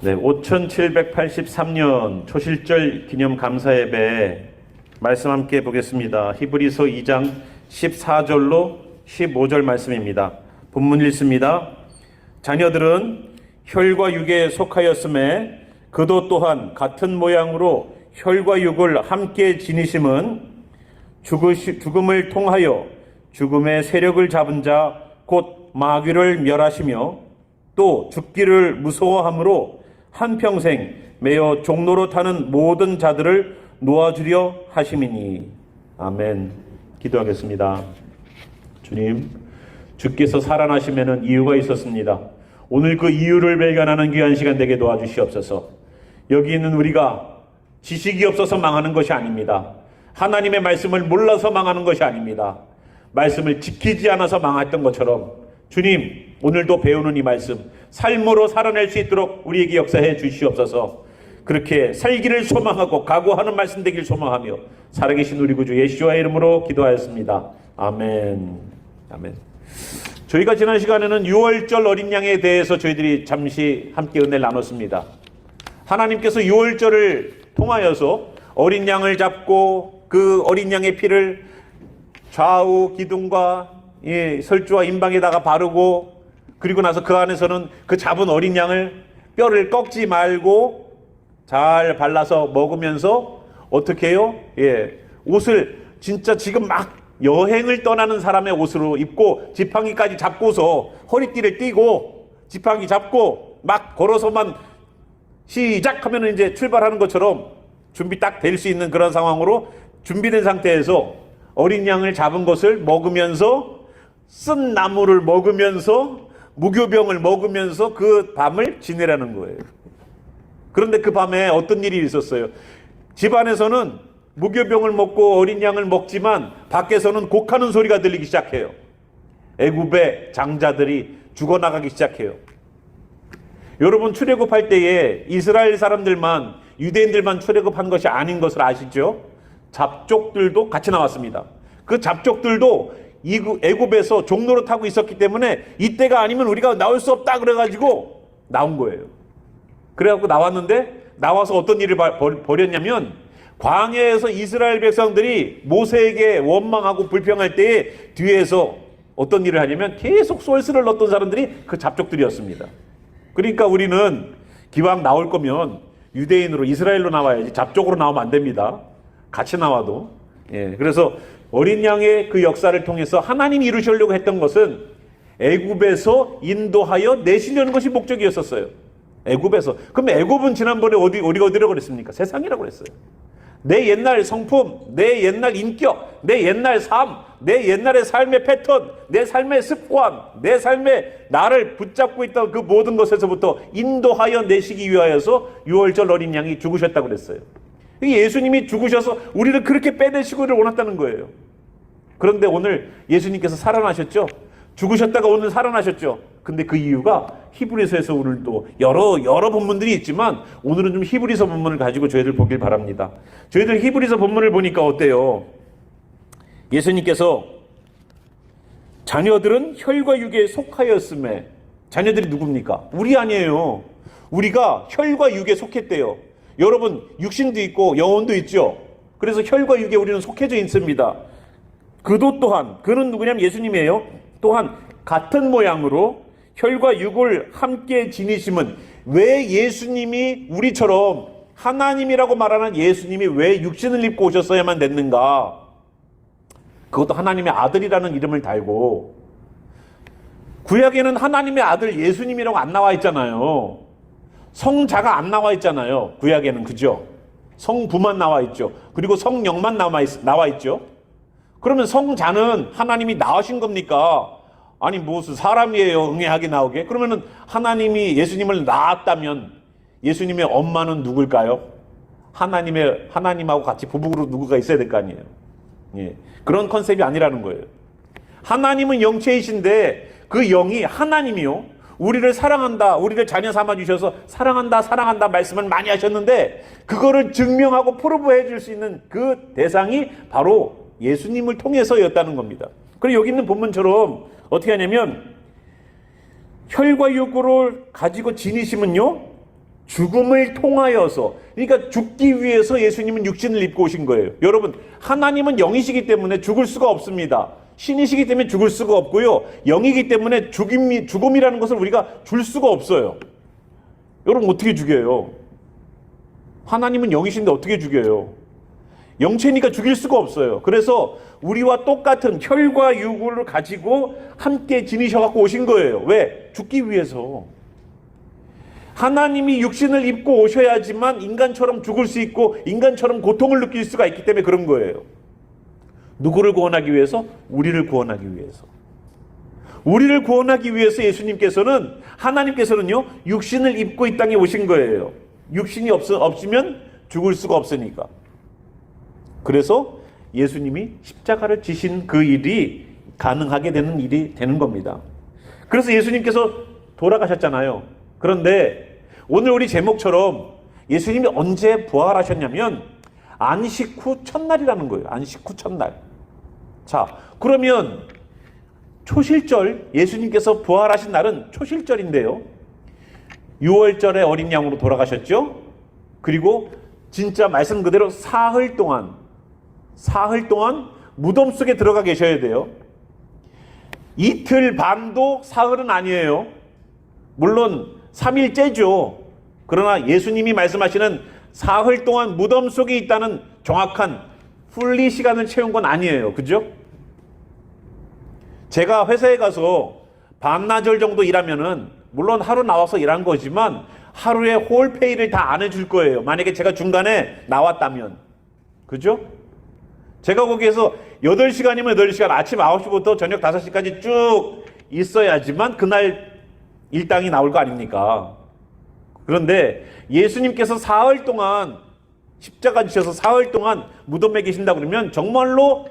네, 5783년 초실절 기념 감사예배 말씀 함께 보겠습니다. 히브리서 2장 14절로 15절 말씀입니다. 본문 읽습니다. 자녀들은 혈과 육에 속하였음에 그도 또한 같은 모양으로 혈과 육을 함께 지니심은 죽음을 통하여 죽음의 세력을 잡은 자 곧 마귀를 멸하시며 또 죽기를 무서워함으로 한평생 매어 종로로 타는 모든 자들을 놓아주려 하심이니. 아멘. 기도하겠습니다. 주님, 주께서 살아나시면은 이유가 있었습니다. 오늘 그 이유를 발견하는 귀한 시간 되게 도와주시옵소서. 여기 있는 우리가 지식이 없어서 망하는 것이 아닙니다. 하나님의 말씀을 몰라서 망하는 것이 아닙니다. 말씀을 지키지 않아서 망했던 것처럼 주님, 오늘도 배우는 이 말씀 삶으로 살아낼 수 있도록 우리에게 역사해 주시옵소서. 그렇게 살기를 소망하고 각오하는 말씀 되길 소망하며 살아계신 우리 구주 예수와의 이름으로 기도하였습니다. 아멘. 아멘. 저희가 지난 시간에는 6월절 어린 양에 대해서 저희들이 잠시 함께 은혜를 나눴습니다. 하나님께서 6월절을 통하여서 어린 양을 잡고 그 어린 양의 피를 좌우 기둥과 설주와 임방에다가 바르고, 그리고 나서 그 안에서는 그 잡은 어린 양을 뼈를 꺾지 말고 잘 발라서 먹으면서 어떻게 해요? 옷을 진짜 지금 막 여행을 떠나는 사람의 옷으로 입고 지팡이까지 잡고서 허리띠를 띠고 지팡이 잡고 막 걸어서만 시작하면 이제 출발하는 것처럼 준비 딱 될 수 있는 그런 상황으로 준비된 상태에서 어린 양을 잡은 것을 먹으면서 쓴 나무를 먹으면서 무교병을 먹으면서 그 밤을 지내라는 거예요. 그런데 그 밤에 어떤 일이 있었어요? 집안에서는 무교병을 먹고 어린 양을 먹지만 밖에서는 곡하는 소리가 들리기 시작해요. 애굽의 장자들이 죽어나가기 시작해요. 여러분, 출애굽할 때에 이스라엘 사람들만, 유대인들만 출애굽한 것이 아닌 것을 아시죠? 잡족들도 같이 나왔습니다. 그 잡족들도 애굽에서 종로로 타고 있었기 때문에 이때가 아니면 우리가 나올 수 없다 그래가지고 나온 거예요. 그래갖고 나왔는데, 나와서 어떤 일을 벌였냐면 광야에서 이스라엘 백성들이 모세에게 원망하고 불평할 때에 뒤에서 어떤 일을 하냐면 계속 쏠수를 넣었던 사람들이 그 잡족들이었습니다. 그러니까 우리는 기왕 나올 거면 유대인으로, 이스라엘로 나와야지 잡족으로 나오면 안 됩니다. 같이 나와도. 그래서 어린 양의 그 역사를 통해서 하나님이 이루시려고 했던 것은 애굽에서 인도하여 내시려는 것이 목적이었었어요. 애굽에서. 그럼 애굽은 지난번에 우리가 어디라고 그랬습니까? 세상이라고 그랬어요. 내 옛날 성품, 내 옛날 인격, 내 옛날 삶, 내 옛날의 삶의 패턴, 내 삶의 습관, 내 삶의 나를 붙잡고 있던 그 모든 것에서부터 인도하여 내시기 위하여서 6월절 어린 양이 죽으셨다고 그랬어요. 예수님이 죽으셔서 우리를 그렇게 빼내시고를 원했다는 거예요. 그런데 오늘 예수님께서 살아나셨죠? 죽으셨다가 오늘 살아나셨죠? 근데 그 이유가 히브리서에서 오늘 또 여러 본문들이 있지만 오늘은 좀 히브리서 본문을 가지고 저희들 보길 바랍니다. 저희들 히브리서 본문을 보니까 어때요? 예수님께서 자녀들은 혈과 육에 속하였음에, 자녀들이 누굽니까? 우리 아니에요. 우리가 혈과 육에 속했대요. 여러분, 육신도 있고 영혼도 있죠. 그래서 혈과 육에 우리는 속해져 있습니다. 그도 또한, 그는 누구냐면 예수님이에요. 또한 같은 모양으로 혈과 육을 함께 지니심은, 왜 예수님이 우리처럼 하나님이라고 말하는 예수님이 왜 육신을 입고 오셨어야만 됐는가? 그것도 하나님의 아들이라는 이름을 달고, 구약에는 하나님의 아들 예수님이라고 안 나와 있잖아요. 성자가 안 나와 있잖아요. 구약에는. 그죠? 성부만 나와 있죠. 그리고 성령만 나와 있죠. 그러면 성자는 하나님이 낳으신 겁니까? 아니 무슨 사람이에요, 응애하게 나오게? 그러면은 하나님이 예수님을 낳았다면 예수님의 엄마는 누굴까요? 하나님하고 같이 부부로 누구가 있어야 될 거 아니에요. 그런 컨셉이 아니라는 거예요. 하나님은 영체이신데 그 영이 하나님이요, 우리를 사랑한다, 우리를 자녀 삼아주셔서 사랑한다 말씀을 많이 하셨는데, 그거를 증명하고 프로브해 줄 수 있는 그 대상이 바로 예수님을 통해서였다는 겁니다. 그리고 여기 있는 본문처럼 어떻게 하냐면 혈과 육을 가지고 지니심은요, 죽음을 통하여서, 그러니까 죽기 위해서 예수님은 육신을 입고 오신 거예요. 여러분, 하나님은 영이시기 때문에 죽을 수가 없습니다. 신이시기 때문에 죽을 수가 없고요. 영이기 때문에 죽음이라는 것을 우리가 줄 수가 없어요. 여러분, 어떻게 죽여요? 하나님은 영이신데 어떻게 죽여요? 영체니까 죽일 수가 없어요. 그래서 우리와 똑같은 혈과 육을 가지고 함께 지니셔갖고 오신 거예요. 왜? 죽기 위해서. 하나님이 육신을 입고 오셔야지만 인간처럼 죽을 수 있고 인간처럼 고통을 느낄 수가 있기 때문에 그런 거예요. 누구를 구원하기 위해서? 우리를 구원하기 위해서. 우리를 구원하기 위해서 예수님께서는, 하나님께서는요, 육신을 입고 이 땅에 오신 거예요. 육신이 없으면 죽을 수가 없으니까. 그래서 예수님이 십자가를 지신 그 일이 가능하게 되는 일이 되는 겁니다. 그래서 예수님께서 돌아가셨잖아요. 그런데 오늘 우리 제목처럼 예수님이 언제 부활하셨냐면 안식 후 첫날이라는 거예요. 안식 후 첫날. 자, 그러면 초실절, 예수님께서 부활하신 날은 초실절인데요. 6월절에 어린 양으로 돌아가셨죠. 그리고 진짜 말씀 그대로 사흘 동안 무덤 속에 들어가 계셔야 돼요. 이틀 반도 사흘은 아니에요. 물론 3일째죠. 그러나 예수님이 말씀하시는 사흘 동안 무덤 속에 있다는 정확한 풀리 시간을 채운 건 아니에요. 그죠? 제가 회사에 가서 반나절 정도 일하면은, 물론 하루 나와서 일한 거지만 하루에 홀페이를 다 안 해줄 거예요. 만약에 제가 중간에 나왔다면. 그죠? 제가 거기에서 8시간이면 8시간, 아침 9시부터 저녁 5시까지 쭉 있어야지만 그날 일당이 나올 거 아닙니까? 그런데 예수님께서 사흘 동안 십자가 지셔서 사흘 동안 무덤에 계신다 그러면 정말로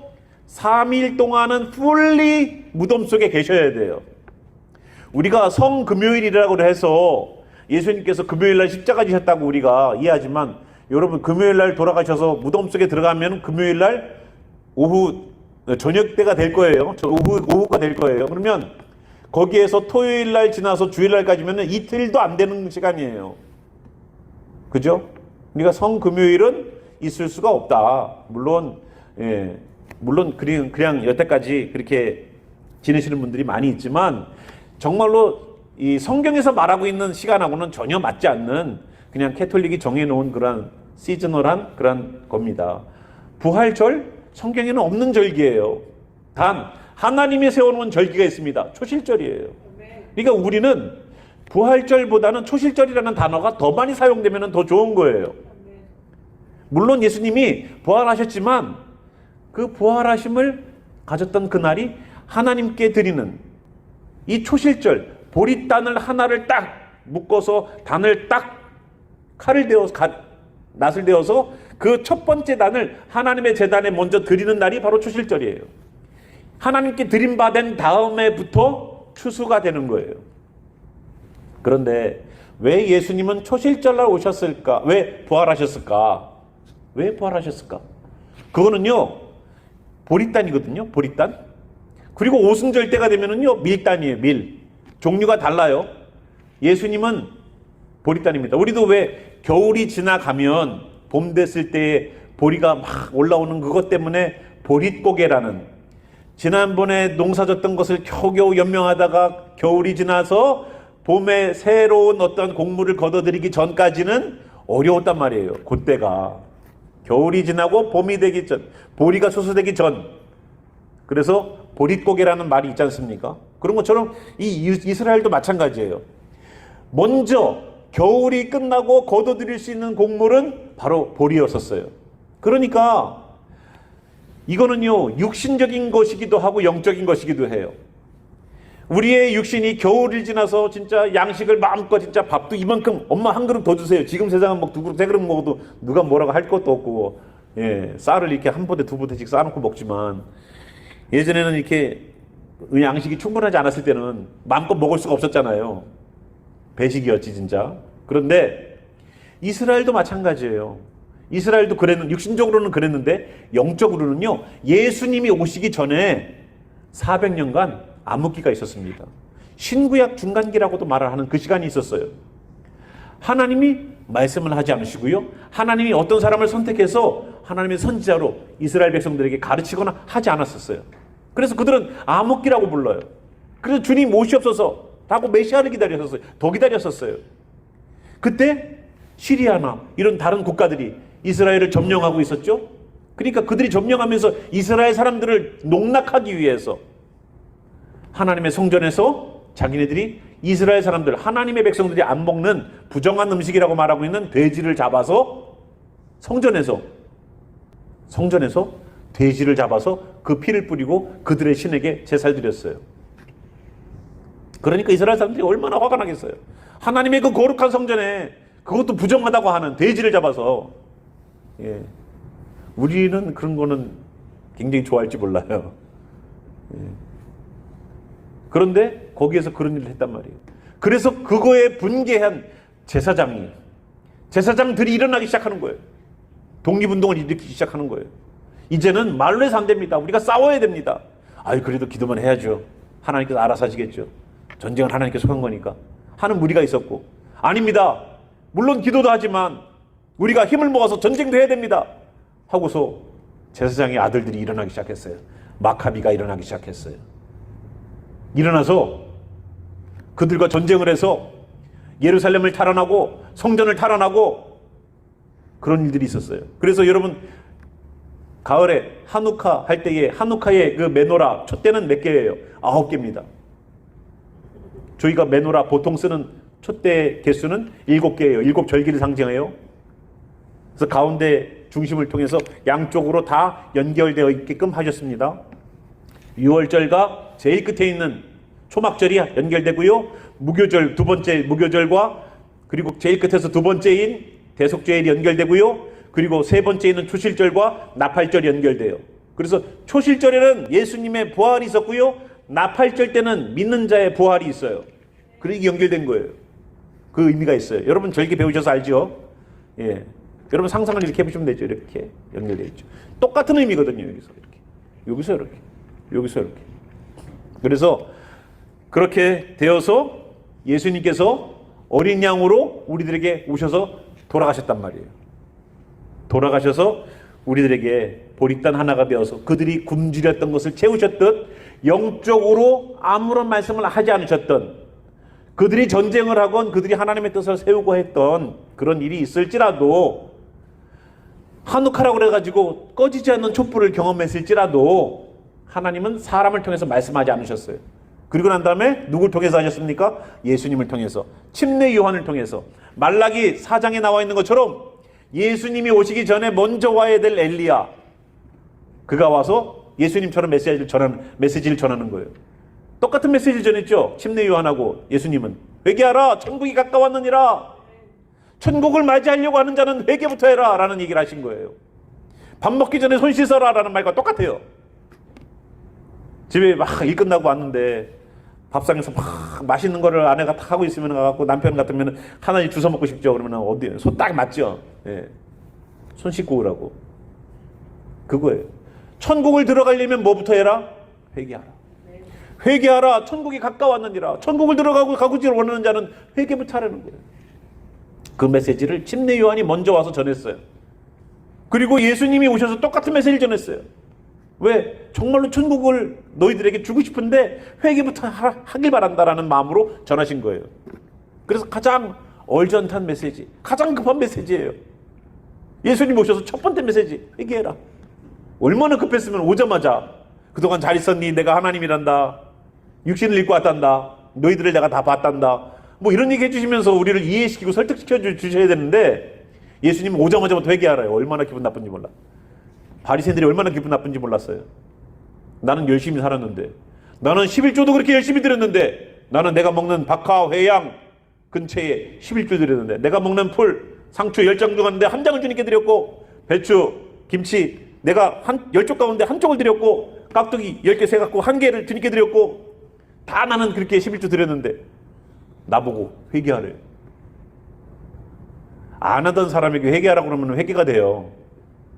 3일 동안은 풀리 무덤 속에 계셔야 돼요. 우리가 성금요일이라고 해서 예수님께서 금요일날 십자가 지셨다고 우리가 이해하지만, 여러분, 금요일날 돌아가셔서 무덤 속에 들어가면 금요일날 오후, 저녁 때가 될 거예요. 오후가 될 거예요. 그러면 거기에서 토요일날 지나서 주일날까지면 이틀도 안 되는 시간이에요. 그죠? 그러니까 성금요일은 있을 수가 없다. 물론 그냥 여태까지 그렇게 지내시는 분들이 많이 있지만, 정말로 이 성경에서 말하고 있는 시간하고는 전혀 맞지 않는, 그냥 캐톨릭이 정해놓은 그런 시즈널한 그런 겁니다. 부활절, 성경에는 없는 절기예요. 단 하나님이 세워놓은 절기가 있습니다. 초실절이에요. 그러니까 우리는 부활절보다는 초실절이라는 단어가 더 많이 사용되면 더 좋은 거예요. 물론 예수님이 부활하셨지만 그 부활하심을 가졌던 그날이 하나님께 드리는 이 초실절, 보리단을 하나를 딱 묶어서 단을 딱 낫을 대어서 그 첫 번째 단을 하나님의 제단에 먼저 드리는 날이 바로 초실절이에요. 하나님께 드림받은 다음에부터 추수가 되는 거예요. 그런데 왜 예수님은 초실절날 오셨을까? 왜 부활하셨을까? 왜 부활하셨을까? 그거는요, 보리단이거든요. 보리단. 그리고 오순절 때가 되면은요, 밀단이에요. 밀. 종류가 달라요. 예수님은 보리단입니다. 우리도 왜 겨울이 지나가면 봄 됐을 때 보리가 막 올라오는 그것 때문에 보릿고개라는, 지난번에 농사졌던 것을 겨우겨우 연명하다가 겨울이 지나서 봄에 새로운 어떤 곡물을 거둬들이기 전까지는 어려웠단 말이에요. 그때가 겨울이 지나고 봄이 되기 전, 보리가 수수되기 전. 그래서 보릿고개라는 말이 있지 않습니까? 그런 것처럼 이 이스라엘도 마찬가지예요. 먼저 겨울이 끝나고 거둬들일 수 있는 곡물은 바로 보리였었어요. 그러니까 이거는요, 육신적인 것이기도 하고 영적인 것이기도 해요. 우리의 육신이 겨울을 지나서 진짜 양식을 마음껏, 진짜 밥도 이만큼, 엄마 한 그릇 더 주세요. 지금 세상은 뭐 두 그릇, 세 그릇 먹어도 누가 뭐라고 할 것도 없고, 쌀을 이렇게 한 포대, 두 포대씩 싸놓고 먹지만, 예전에는 이렇게 양식이 충분하지 않았을 때는 마음껏 먹을 수가 없었잖아요. 배식이었지 진짜. 그런데 이스라엘도 마찬가지예요. 이스라엘도 육신적으로는 그랬는데 영적으로는요, 예수님이 오시기 전에 400년간 암흑기가 있었습니다. 신구약 중간기라고도 말을 하는 그 시간이 있었어요. 하나님이 말씀을 하지 않으시고요. 하나님이 어떤 사람을 선택해서 하나님의 선지자로 이스라엘 백성들에게 가르치거나 하지 않았었어요. 그래서 그들은 암흑기라고 불러요. 그래서 주님 오시옵소서 라고 메시아를 기다렸었어요. 더 기다렸었어요. 그때 시리아나 이런 다른 국가들이 이스라엘을 점령하고 있었죠. 그러니까 그들이 점령하면서 이스라엘 사람들을 농락하기 위해서 하나님의 성전에서 자기네들이 이스라엘 사람들, 하나님의 백성들이 안 먹는 부정한 음식이라고 말하고 있는 돼지를 잡아서 성전에서 돼지를 잡아서 그 피를 뿌리고 그들의 신에게 제사를 드렸어요. 그러니까 이스라엘 사람들이 얼마나 화가 나겠어요. 하나님의 그 거룩한 성전에 그것도 부정하다고 하는 돼지를 잡아서. 예. 우리는 그런 거는 굉장히 좋아할지 몰라요. 예. 그런데 거기에서 그런 일을 했단 말이에요. 그래서 그거에 분개한 제사장들이 일어나기 시작하는 거예요. 독립운동을 일으키기 시작하는 거예요. 이제는 말로 해서 안 됩니다. 우리가 싸워야 됩니다. 아유, 그래도 기도만 해야죠. 하나님께서 알아서 하시겠죠. 전쟁은 하나님께 속한 거니까 하는 무리가 있었고, 아닙니다. 물론 기도도 하지만 우리가 힘을 모아서 전쟁도 해야 됩니다 하고서 제사장의 아들들이 일어나기 시작했어요. 마카비가 일어나기 시작했어요. 일어나서 그들과 전쟁을 해서 예루살렘을 탈환하고 성전을 탈환하고 그런 일들이 있었어요. 그래서 여러분, 가을에 하누카 할 때에 하누카의 그 메노라 촛대는 몇 개예요? 9개입니다. 저희가 메노라 보통 쓰는 촛대 개수는 7개예요. 7절기를 상징해요. 그래서 가운데 중심을 통해서 양쪽으로 다 연결되어 있게끔 하셨습니다. 6월절과 제일 끝에 있는 초막절이 연결되고요. 무교절, 두 번째 무교절과 그리고 제일 끝에서 두 번째인 대속죄일이 연결되고요. 그리고 세 번째 있는 초실절과 나팔절이 연결돼요. 그래서 초실절에는 예수님의 부활이 있었고요. 나팔절 때는 믿는 자의 부활이 있어요. 그러니까 연결된 거예요. 그 의미가 있어요. 여러분 절기 배우셔서 알죠? 예. 여러분 상상을 이렇게 해보시면 되죠. 이렇게 연결되어 있죠. 똑같은 의미거든요. 여기서 이렇게, 여기서 이렇게, 여기서 이렇게. 그래서 그렇게 되어서 예수님께서 어린 양으로 우리들에게 오셔서 돌아가셨단 말이에요. 돌아가셔서 우리들에게 보리단 하나가 되어서 그들이 굶주렸던 것을 채우셨듯 영적으로 아무런 말씀을 하지 않으셨던, 그들이 전쟁을 하건 그들이 하나님의 뜻을 세우고 했던 그런 일이 있을지라도, 하누카라고 그래가지고 꺼지지 않는 촛불을 경험했을지라도 하나님은 사람을 통해서 말씀하지 않으셨어요. 그리고 난 다음에 누굴 통해서 하셨습니까? 예수님을 통해서, 침례 요한을 통해서. 말라기 4장에 나와 있는 것처럼 예수님이 오시기 전에 먼저 와야 될 엘리야, 그가 와서 예수님처럼 메시지를 전하는 거예요. 똑같은 메시지를 전했죠. 침례 요한하고 예수님은. 회개하라, 천국이 가까웠느니라. 천국을 맞이하려고 하는 자는 회개부터 해라 라는 얘기를 하신 거예요. 밥 먹기 전에 손 씻어라 라는 말과 똑같아요. 집에 막 일 끝나고 왔는데 밥상에서 막 맛있는 거를 아내가 딱 하고 있으면 가갖고 남편 같으면 하나씩 주워 먹고 싶죠. 그러면 어디 손 딱 맞죠. 예. 손 씻고 오라고. 그거예요. 천국을 들어가려면 뭐부터 해라? 회개하라. 회개하라. 천국이 가까웠느니라. 천국을 가고지를 원하는 자는 회개부터 하라는 거예요. 그 메시지를 침례 요한이 먼저 와서 전했어요. 그리고 예수님이 오셔서 똑같은 메시지를 전했어요. 왜? 정말로 천국을 너희들에게 주고 싶은데 회개부터 하길 바란다라는 마음으로 전하신 거예요. 그래서 가장 얼전한 메시지, 가장 급한 메시지예요. 예수님 오셔서 첫 번째 메시지, 회개해라. 얼마나 급했으면 오자마자 그동안 잘 있었니? 내가 하나님이란다. 육신을 입고 왔단다. 너희들을 내가 다 봤단다. 뭐 이런 얘기 해주시면서 우리를 이해시키고 설득시켜 주셔야 되는데, 예수님은 오자마자부터 회개하라요. 얼마나 기분 나쁜지 몰라. 바리새인들이 얼마나 기분 나쁜지 몰랐어요. 나는 열심히 살았는데, 나는 11조도 그렇게 열심히 드렸는데, 나는 내가 먹는 박하, 회양 근처에 11조 드렸는데, 내가 먹는 풀, 상추 10장 중에 한 장을 주님께 드렸고, 배추, 김치 내가 10쪽 가운데 한 쪽을 드렸고, 깍두기 10개 세갖고 한 개를 주님께 드렸고, 다 나는 그렇게 11조 드렸는데 나보고 회개하래요. 안 하던 사람에게 회개하라고 그러면 회개가 돼요.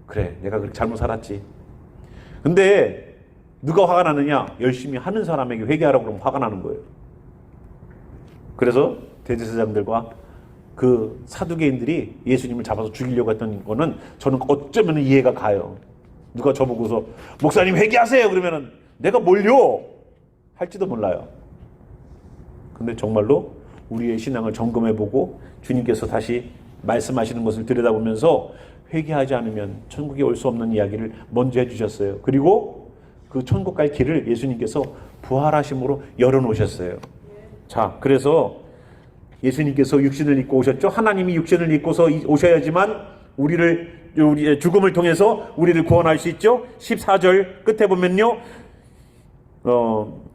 그래, 내가 그렇게 잘못 살았지. 근데 누가 화가 나느냐? 열심히 하는 사람에게 회개하라고 그러면 화가 나는 거예요. 그래서 대제사장들과 그 사두개인들이 예수님을 잡아서 죽이려고 했던 거는 저는 어쩌면 이해가 가요. 누가 저보고서 목사님 회개하세요 그러면은 내가 뭘요? 할지도 몰라요. 근데 정말로 우리의 신앙을 점검해보고 주님께서 다시 말씀하시는 것을 들여다보면서 회개하지 않으면 천국에 올 수 없는 이야기를 먼저 해주셨어요. 그리고 그 천국 갈 길을 예수님께서 부활하심으로 열어놓으셨어요. 자, 그래서 예수님께서 육신을 입고 오셨죠. 하나님이 육신을 입고서 오셔야지만 우리의 죽음을 통해서 우리를 구원할 수 있죠. 14절 끝에 보면요.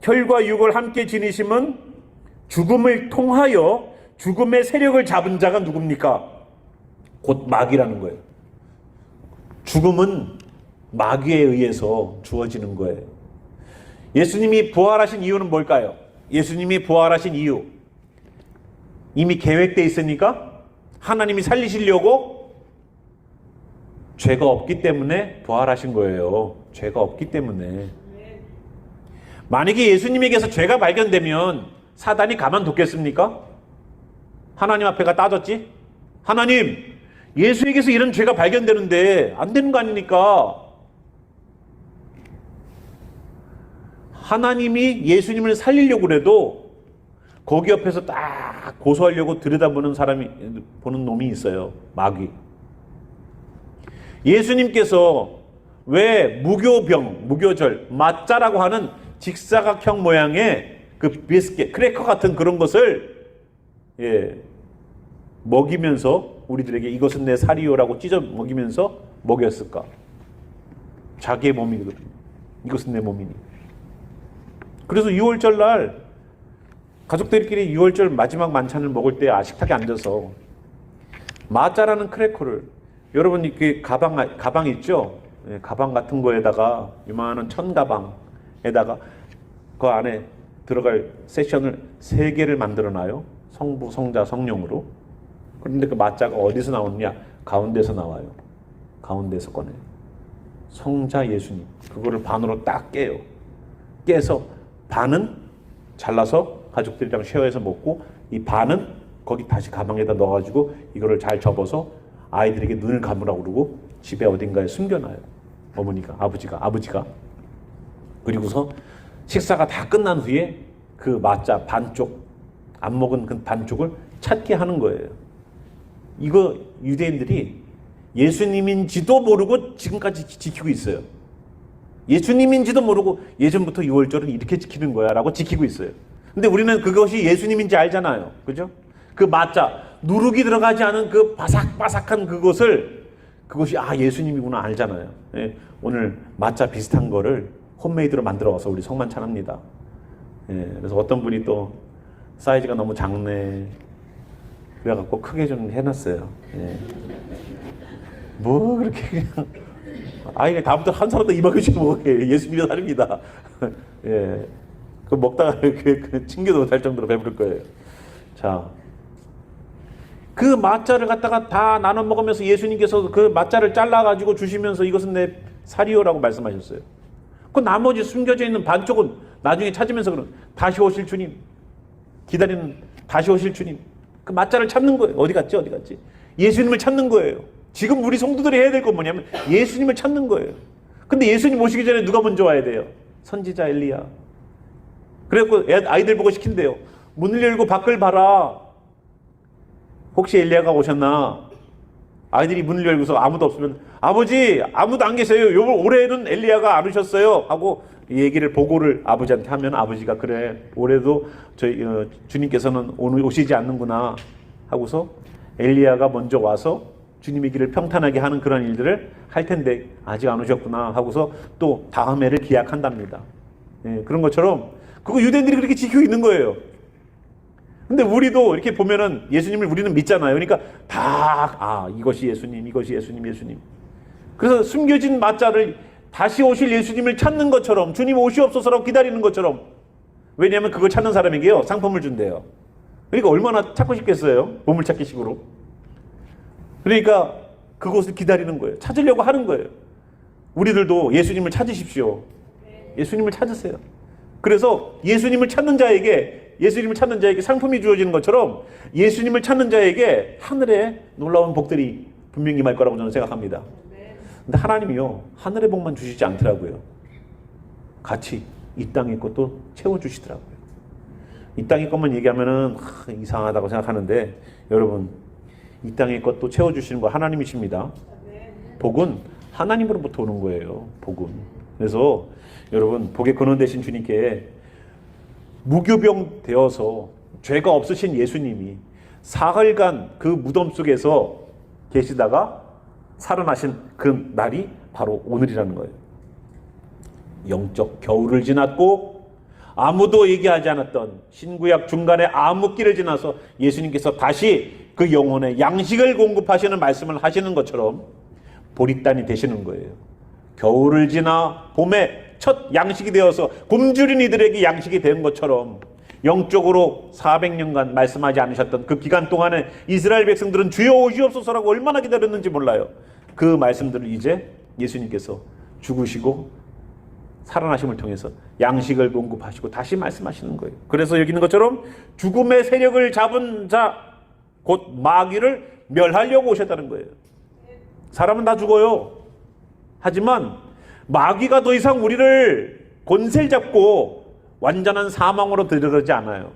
혈과 육을 함께 지니심은 죽음을 통하여 죽음의 세력을 잡은 자가 누굽니까? 곧 마귀라는 거예요. 죽음은 마귀에 의해서 주어지는 거예요. 예수님이 부활하신 이유는 뭘까요? 예수님이 부활하신 이유 이미 계획되어 있으니까 하나님이 살리시려고 죄가 없기 때문에 부활하신 거예요. 죄가 없기 때문에. 만약에 예수님에게서 죄가 발견되면 사단이 가만뒀겠습니까? 하나님 앞에가 따졌지? 하나님, 예수에게서 이런 죄가 발견되는데 안 되는 거 아닙니까? 하나님이 예수님을 살리려고 그래도 거기 옆에서 딱 고소하려고 들여다보는 사람이, 보는 놈이 있어요. 마귀. 예수님께서 왜 무교절, 마짜라고 하는 직사각형 모양의 그 비스켓, 크래커 같은 그런 것을 먹이면서 우리들에게 이것은 내 살이요라고 찢어 먹이면서 먹였을까? 자기의 몸이거든요. 이것은 내 몸이니. 그래서 6월절 날 가족들끼리 6월절 마지막 만찬을 먹을 때 식탁에 앉아서 마짜라는 크래커를 여러분 그 가방 있죠? 가방 같은 거에다가 요만한 천가방에다가 그 안에 들어갈 세션을 3개를 만들어 놔요. 성부, 성자, 성령으로. 그런데 그 마자가 어디서 나오느냐? 가운데서 나와요. 가운데서 꺼내요. 성자 예수님. 그거를 반으로 딱 깨요. 깨서 반은 잘라서 가족들이랑 쉐어해서 먹고 이 반은 거기 다시 가방에다 넣어가지고 이거를 잘 접어서 아이들에게 눈을 감으라고 그러고 집에 어딘가에 숨겨놔요. 어머니가, 아버지가. 그리고서 식사가 다 끝난 후에 그 마자 반쪽, 안 먹은 그 반쪽을 찾게 하는 거예요. 이거 유대인들이 예수님인지도 모르고 지금까지 지키고 있어요. 예수님인지도 모르고 예전부터 6월절은 이렇게 지키는 거야 라고 지키고 있어요. 근데 우리는 그것이 예수님인지 알잖아요. 그죠? 그 마자, 누룩이 들어가지 않은 그 바삭바삭한 그것이 예수님이구나 알잖아요. 예, 오늘 마자 비슷한 거를 홈메이드로 만들어 와서 우리 성만찬합니다. 예, 그래서 어떤 분이 또 사이즈가 너무 작네 그래갖고 크게 좀 해놨어요. 예. 뭐 그렇게 그냥 아이가 다음부터 한 사람도 이만큼씩 먹어요. 예수님의 살입니다. 예, 그 먹다가 이렇게 챙겨도 못할 정도로 배부를 거예요. 자, 그 마짜를 갖다가 다 나눠 먹으면서 예수님께서 그 마짜를 잘라가지고 주시면서 이것은 내 살이요라고 말씀하셨어요. 그 나머지 숨겨져 있는 반쪽은 나중에 찾으면서 그런 다시 오실 주님, 기다리는 다시 오실 주님, 그 마짜를 찾는 거예요. 어디 갔지? 예수님을 찾는 거예요. 지금 우리 성도들이 해야 될 건 뭐냐면 예수님을 찾는 거예요. 근데 예수님 오시기 전에 누가 먼저 와야 돼요? 선지자 엘리야. 그래갖고 아이들 보고 시킨대요. 문을 열고 밖을 봐라. 혹시 엘리야가 오셨나? 아이들이 문을 열고서 아무도 없으면 아버지 아무도 안 계세요. 올해는 엘리야가 안 오셨어요. 하고 얘기를 보고를 아버지한테 하면 아버지가 그래 올해도 저희 주님께서는 오늘 오시지 않는구나 하고서 엘리야가 먼저 와서 주님의 길을 평탄하게 하는 그런 일들을 할 텐데 아직 안 오셨구나 하고서 또 다음 해를 기약한답니다. 예, 그런 것처럼 그거 유대인들이 그렇게 지키고 있는 거예요. 근데 우리도 이렇게 보면은 예수님을 우리는 믿잖아요. 그러니까 다 이것이 예수님. 그래서 숨겨진 마자를 다시 오실 예수님을 찾는 것처럼 주님 오시옵소서라고 기다리는 것처럼 왜냐하면 그걸 찾는 사람에게요 상품을 준대요. 그러니까 얼마나 찾고 싶겠어요. 보물찾기식으로. 그러니까 그것을 기다리는 거예요. 찾으려고 하는 거예요. 우리들도 예수님을 찾으십시오. 예수님을 찾으세요. 그래서 예수님을 찾는 자에게 예수님을 찾는 자에게 상품이 주어지는 것처럼 예수님을 찾는 자에게 하늘에 놀라운 복들이 분명히 임할 거라고 저는 생각합니다. 근데 하나님이요, 하늘의 복만 주시지 않더라고요. 같이 이 땅의 것도 채워주시더라고요. 이 땅의 것만 얘기하면은 이상하다고 생각하는데, 여러분, 이 땅의 것도 채워주시는 거 하나님이십니다. 복은 하나님으로부터 오는 거예요. 복은. 그래서 여러분, 복의 근원 되신 주님께 무교병 되어서 죄가 없으신 예수님이 사흘간 그 무덤 속에서 계시다가 살아나신 그 날이 바로 오늘이라는 거예요. 영적 겨울을 지났고 아무도 얘기하지 않았던 신구약 중간에 암흑기를 지나서 예수님께서 다시 그 영혼의 양식을 공급하시는 말씀을 하시는 것처럼 보리단이 되시는 거예요. 겨울을 지나 봄에 첫 양식이 되어서 굶주린 이들에게 양식이 된 것처럼 영적으로 400년간 말씀하지 않으셨던 그 기간 동안에 이스라엘 백성들은 주여 오시옵소서라고 얼마나 기다렸는지 몰라요. 그 말씀들을 이제 예수님께서 죽으시고 살아나심을 통해서 양식을 공급하시고 다시 말씀하시는 거예요. 그래서 여기 있는 것처럼 죽음의 세력을 잡은 자, 곧 마귀를 멸하려고 오셨다는 거예요. 사람은 다 죽어요. 하지만 마귀가 더 이상 우리를 권세를 잡고 완전한 사망으로 들어가지 않아요.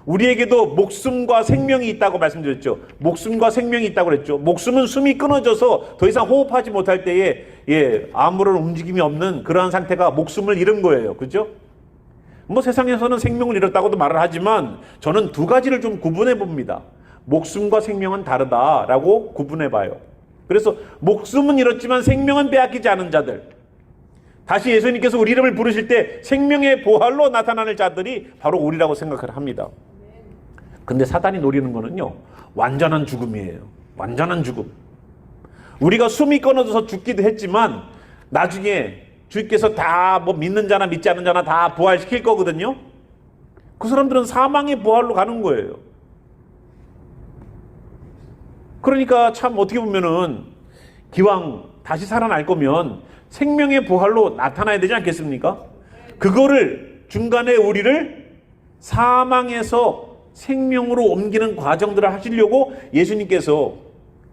우리에게도 목숨과 생명이 있다고 말씀드렸죠. 목숨과 생명이 있다고 그랬죠. 목숨은 숨이 끊어져서 더 이상 호흡하지 못할 때에 아무런 움직임이 없는 그러한 상태가 목숨을 잃은 거예요. 그죠? 뭐 세상에서는 생명을 잃었다고도 말을 하지만 저는 두 가지를 좀 구분해 봅니다. 목숨과 생명은 다르다라고 구분해 봐요. 그래서 목숨은 잃었지만 생명은 빼앗기지 않은 자들, 다시 예수님께서 우리 이름을 부르실 때 생명의 보활로 나타나는 자들이 바로 우리라고 생각을 합니다. 근데 사단이 노리는 거는요, 완전한 죽음이에요. 완전한 죽음. 우리가 숨이 끊어져서 죽기도 했지만 나중에 주님께서 다 뭐 믿는 자나 믿지 않는 자나 다 부활시킬 거거든요. 그 사람들은 사망의 부활로 가는 거예요. 그러니까 참 어떻게 보면은 기왕 다시 살아날 거면 생명의 부활로 나타나야 되지 않겠습니까? 그거를 중간에 우리를 사망에서 생명으로 옮기는 과정들을 하시려고 예수님께서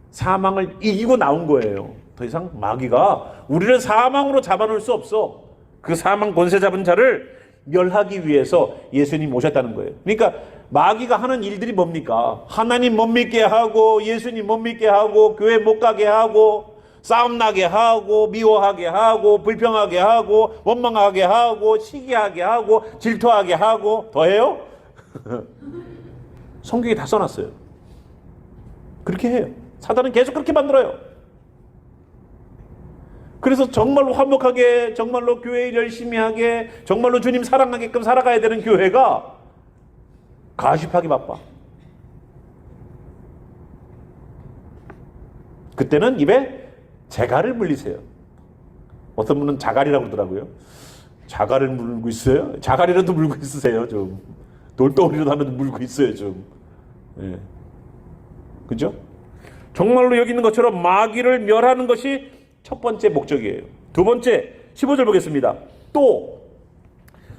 사망을 이기고 나온 거예요. 더 이상 마귀가 우리를 사망으로 잡아놓을 수 없어. 그 사망 권세 잡은 자를 멸하기 위해서 예수님 오셨다는 거예요. 그러니까 마귀가 하는 일들이 뭡니까? 하나님 못 믿게 하고, 예수님 못 믿게 하고, 교회 못 가게 하고, 싸움 나게 하고, 미워하게 하고, 불평하게 하고, 원망하게 하고, 시기하게 하고, 질투하게 하고, 더해요? 성경에 다 써놨어요. 그렇게 해요. 사단은 계속 그렇게 만들어요. 그래서 정말로 화목하게, 정말로 교회 일 열심히 하게, 정말로 주님 사랑하게끔 살아가야 되는 교회가 가십하기 바빠. 그때는 입에 재갈을 물리세요. 어떤 분은 자갈이라고 그러더라고요. 자갈을 물고 있어요? 자갈이라도 물고 있으세요, 좀. 돌덩어리라도 하나 물고 있어요, 좀. 예. 그죠? 정말로 여기 있는 것처럼 마귀를 멸하는 것이 첫 번째 목적이에요. 두 번째, 15절 보겠습니다. 또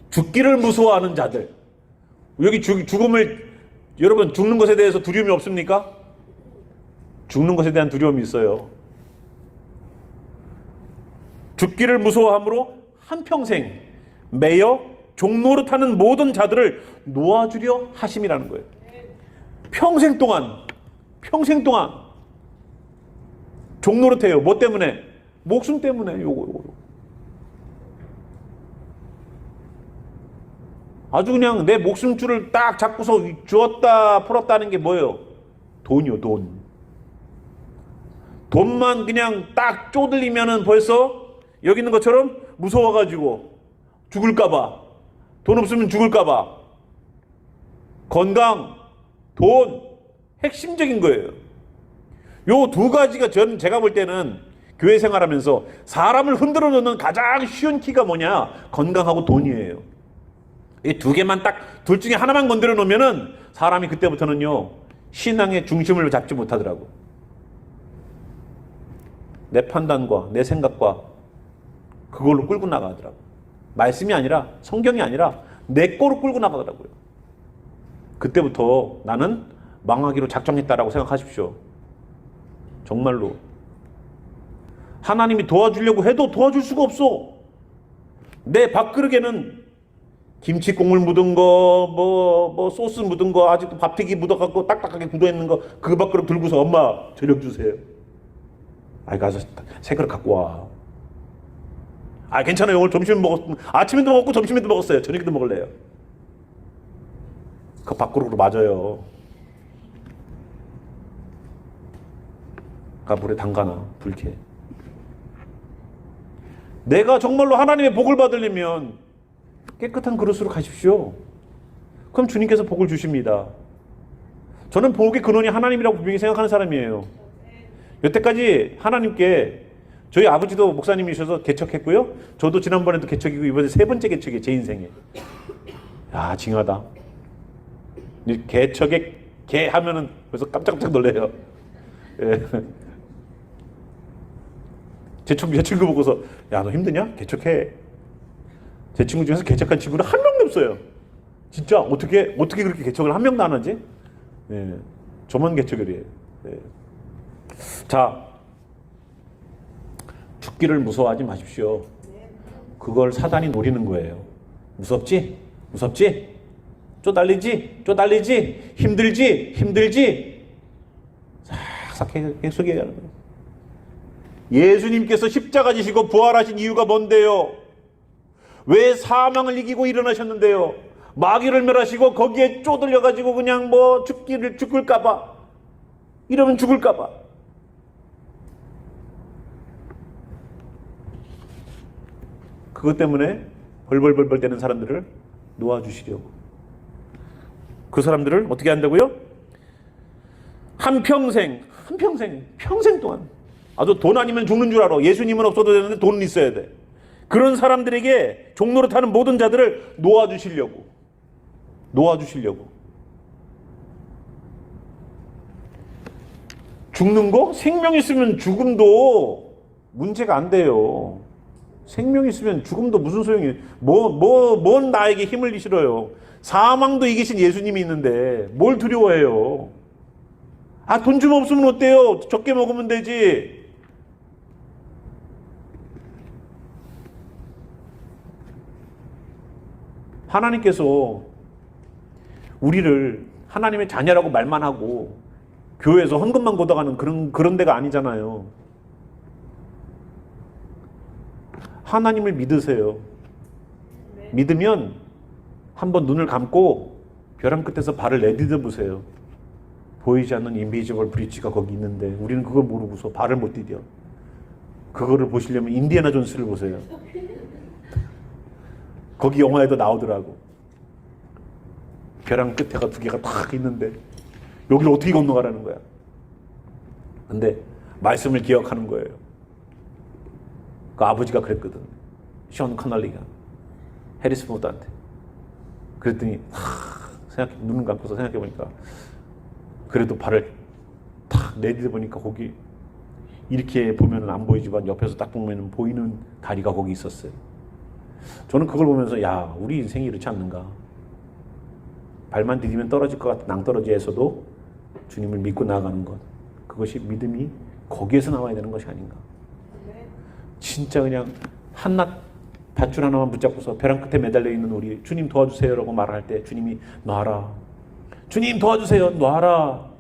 죽기를 무서워하는 자들. 여기 죽음을, 여러분 죽는 것에 대해서 두려움이 없습니까? 죽는 것에 대한 두려움이 있어요. 죽기를 무서워함으로 한평생 매여 종노릇하는 모든 자들을 놓아주려 하심이라는 거예요. 평생 동안 종노릇해요. 뭐 때문에? 목숨 때문에. 요거. 아주 그냥 내 목숨줄을 딱 잡고서 주었다 풀었다는 게 뭐예요? 돈이요, 돈. 돈만 그냥 딱 쪼들리면은 벌써 여기 있는 것처럼 무서워가지고 죽을까봐, 돈 없으면 죽을까봐, 건강, 돈, 핵심적인 거예요. 요 두 가지가 제가 볼 때는 교회 생활하면서 사람을 흔들어 놓는 가장 쉬운 키가 뭐냐? 건강하고 돈이에요. 이 두 개만 딱, 둘 중에 하나만 건드려 놓으면은 사람이 그때부터는요, 신앙의 중심을 잡지 못하더라고. 내 판단과 내 생각과 그걸로 끌고 나가더라고. 말씀이 아니라, 성경이 아니라 내 거로 끌고 나가더라고요. 그때부터 나는 망하기로 작정했다라고 생각하십시오. 정말로. 하나님이 도와주려고 해도 도와줄 수가 없어. 내 밥그릇에는 김치 국물 묻은 거, 소스 묻은 거, 아직도 밥튀기 묻어갖고 딱딱하게 굳어있는 거, 그 밥그릇 들고서 엄마, 저녁 주세요. 아이, 가서 새 그릇 갖고 와. 아, 괜찮아요. 오늘 점심 아침에도 먹었고 점심에도 먹었어요. 저녁에도 먹을래요. 그 밥그릇으로 맞아요. 물에 담가놔, 불쾌. 내가 정말로 하나님의 복을 받으려면 깨끗한 그릇으로 가십시오. 그럼 주님께서 복을 주십니다. 저는 복의 근원이 하나님이라고 분명히 생각하는 사람이에요. 여태까지 하나님께 저희 아버지도 목사님이셔서 개척했고요. 저도 지난번에도 개척이고 이번에 세 번째 개척이에요. 제 인생에. 야, 징하다. 개척에 개 하면은 벌써 깜짝깜짝 놀래요. 예. 제 친구 보고서 야, 너 힘드냐? 개척해. 제 친구 중에서 개척한 친구는 한 명도 없어요. 진짜 어떻게 그렇게 개척을 한 명도 안 하지? 예. 저만 개척을 해요. 예. 자, 죽기를 무서워하지 마십시오. 그걸 사단이 노리는 거예요. 무섭지? 무섭지? 쪼달리지? 쪼달리지? 힘들지? 힘들지? 싹싹 계속 얘기하는 거예요. 예수님께서 십자가 지시고 부활하신 이유가 뭔데요? 왜 사망을 이기고 일어나셨는데요? 마귀를 멸하시고 거기에 쪼들려가지고 그냥 죽을까봐. 이러면 죽을까봐. 그것 때문에 벌벌벌벌 대는 사람들을 놓아주시려고. 그 사람들을 어떻게 한다고요? 평생 동안. 아주 돈 아니면 죽는 줄 알아. 예수님은 없어도 되는데 돈은 있어야 돼. 그런 사람들에게 종로로 타는 모든 자들을 놓아주시려고. 죽는 거? 생명 있으면 죽음도 문제가 안 돼요. 생명 있으면 죽음도 무슨 소용이에요. 뭔 나에게 힘을 실어요. 사망도 이기신 예수님이 있는데 뭘 두려워해요. 아, 돈 좀 없으면 어때요? 적게 먹으면 되지. 하나님께서 우리를 하나님의 자녀라고 말만 하고 교회에서 헌금만 걷어가는 그런 데가 아니잖아요. 하나님을 믿으세요. 믿으면 한번 눈을 감고 벼랑 끝에서 발을 내디뎌 보세요. 보이지 않는 인비지블 브릿지가 거기 있는데 우리는 그걸 모르고서 발을 못 디뎌. 그거를 보시려면 인디애나 존스를 보세요. 거기 영화에도 나오더라고. 벼랑 끝에가 두 개가 딱 있는데 여기를 어떻게 건너가라는 거야. 근데 말씀을 기억하는 거예요. 그 아버지가 그랬거든. 션 커널리가 해리스 포드한테. 그랬더니 눈을 감고서 생각해보니까 그래도 발을 탁 내디뎌 보니까 거기 이렇게 보면 안 보이지만 옆에서 딱 보면 보이는 다리가 거기 있었어요. 저는 그걸 보면서 야, 우리 인생이 이렇지 않는가. 발만 디디면 떨어질 것 같은 낭떠러지에서도 주님을 믿고 나아가는 것. 그것이 믿음이 거기에서 나와야 되는 것이 아닌가. 진짜 그냥 한낱 밧줄 하나만 붙잡고서 벼랑 끝에 매달려 있는 우리 주님 도와주세요라고 말할 때 주님이 놔라. 주님 도와주세요. 놔라.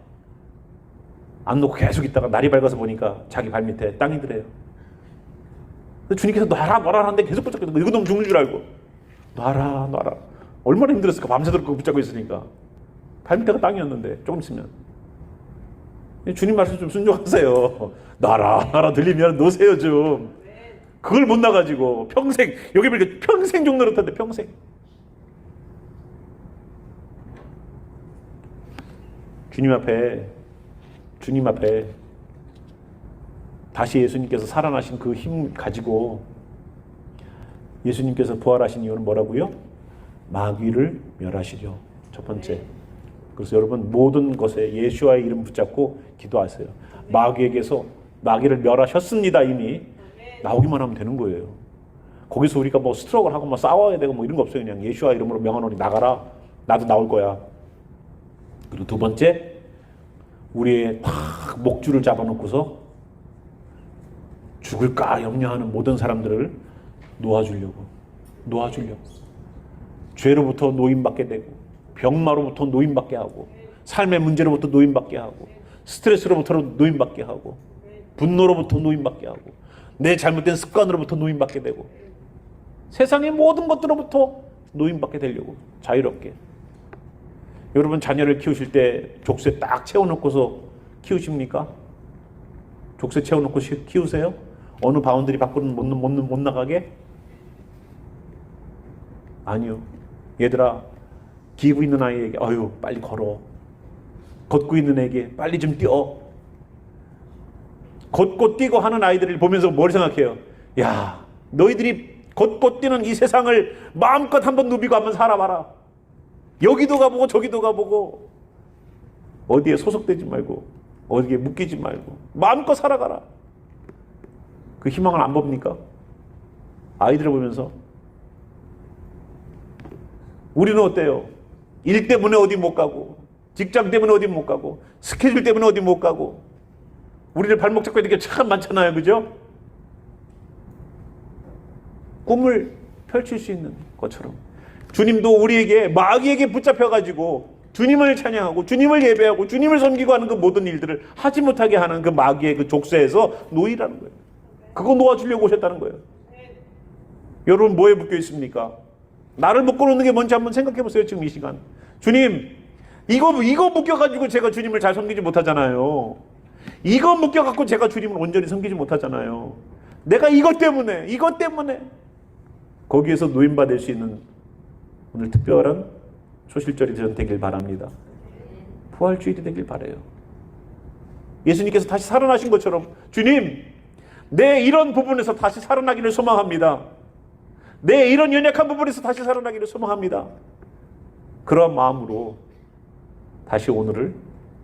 안 놓고 계속 있다가 날이 밝아서 보니까 자기 발 밑에 땅이 들어요. 주님께서 놔라 하는데 계속 붙잡고 있는 거. 이거 너무 죽는 줄 알고 놔라. 얼마나 힘들었을까. 밤새도록 그거 붙잡고 있으니까. 발 밑에가 땅이었는데 조금 있으면. 주님 말씀 좀 순종하세요. 놔라 들리면 놓으세요 좀. 그걸 못 나가지고 평생 여기 보니까 평생 종로로 탄대. 평생. 주님 앞에 다시 예수님께서 살아나신 그 힘 가지고 예수님께서 부활하신 이유는 뭐라고요? 마귀를 멸하시려. 첫 번째. 그래서 여러분 모든 것에 예수와의 이름 붙잡고 기도하세요. 마귀에게서 마귀를 멸하셨습니다. 이미 나오기만 하면 되는 거예요. 거기서 우리가 스트럭을 하고 싸워야 되고 이런 거 없어요. 그냥 예수와 이름으로 명하노니 나가라. 나도 나올 거야. 그리고 두 번째, 우리의 탁 목줄을 잡아놓고서 죽을까 염려하는 모든 사람들을 놓아주려고. 죄로부터 노임받게 되고, 병마로부터 노임받게 하고, 삶의 문제로부터 노임받게 하고, 스트레스로부터 노임받게 하고, 분노로부터 노임받게 하고, 내 잘못된 습관으로부터 노임받게 되고, 세상의 모든 것들로부터 노임받게 되려고 자유롭게. 여러분 자녀를 키우실 때 족쇄 딱 채워놓고서 키우십니까? 족쇄 채워놓고 키우세요? 어느 바운더리 밖으로는 못 나가게? 아니요. 얘들아, 기고 있는 아이에게 아유 빨리 걸어. 걷고 있는 애에게 빨리 좀 뛰어. 걷고 뛰고 하는 아이들을 보면서 뭘 생각해요? 야, 너희들이 걷고 뛰는 이 세상을 마음껏 한번 누비고 한번 살아봐라. 여기도 가보고 저기도 가보고 어디에 소속되지 말고 어디에 묶이지 말고 마음껏 살아가라. 그 희망을 안 봅니까? 아이들을 보면서. 우리는 어때요? 일 때문에 어디 못 가고, 직장 때문에 어디 못 가고, 스케줄 때문에 어디 못 가고, 우리를 발목 잡고 있는 게 참 많잖아요. 그죠? 꿈을 펼칠 수 있는 것처럼 주님도 우리에게 마귀에게 붙잡혀가지고 주님을 찬양하고 주님을 예배하고 주님을 섬기고 하는 그 모든 일들을 하지 못하게 하는 그 마귀의 그 족쇄에서 놓이라는 거예요. 그거 놓아주려고 오셨다는 거예요. 여러분 뭐에 묶여 있습니까? 나를 묶어놓는 게 뭔지 한번 생각해 보세요. 지금 이 시간. 주님, 이거 묶여가지고 제가 주님을 잘 섬기지 못하잖아요. 이거 묶여갖고 제가 주님을 온전히 섬기지 못하잖아요. 내가 이것 때문에 거기에서 노임받을 수 있는 오늘 특별한 초실절이 되길 바랍니다. 부활주일이 되길 바라요. 예수님께서 다시 살아나신 것처럼 주님, 내 이런 부분에서 다시 살아나기를 소망합니다. 내 이런 연약한 부분에서 다시 살아나기를 소망합니다. 그런 마음으로 다시 오늘을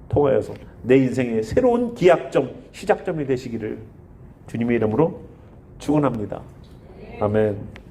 통하여서 내 인생의 새로운 기약점, 시작점이 되시기를 주님의 이름으로 축원합니다. 아멘.